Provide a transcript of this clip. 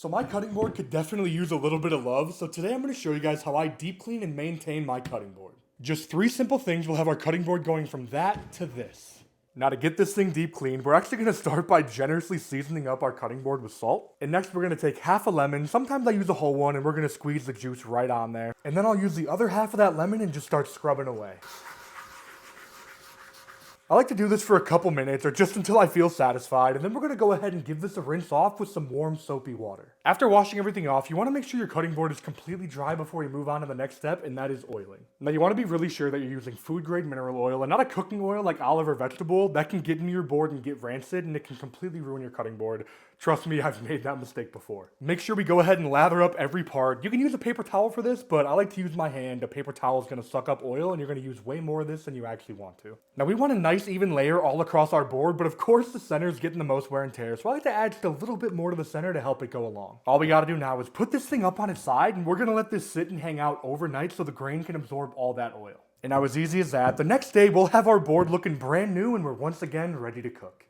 So my cutting board could definitely use a little bit of love, so today I'm going to show you guys how I deep clean and maintain my cutting board. Just 3 simple things will have our cutting board going from that to this. Now to get this thing deep cleaned, we're actually going to start by generously seasoning up our cutting board with salt. And next we're going to take half a lemon, sometimes I use a whole one, and we're going to squeeze the juice right on there. And then I'll use the other half of that lemon and just start scrubbing away. I like to do this for a couple minutes or just until I feel satisfied, and then we're going to go ahead and give this a rinse off with some warm soapy water. After washing everything off, you want to make sure your cutting board is completely dry before you move on to the next step, and that is oiling. Now you want to be really sure that you're using food grade mineral oil and not a cooking oil like olive or vegetable. That can get into your board and get rancid, and it can completely ruin your cutting board. Trust me, I've made that mistake before. Make sure we go ahead and lather up every part. You can use a paper towel for this, but I like to use my hand. A paper towel is going to suck up oil, and you're going to use way more of this than you actually want to. Now we want a nice even layer all across our board, but of course the center is getting the most wear and tear, so I like to add just a little bit more to the center to help it go along. All we got to do now is put this thing up on its side, and we're going to let this sit and hang out overnight so the grain can absorb all that oil. And now as easy as that, the next day we'll have our board looking brand new and we're once again ready to cook.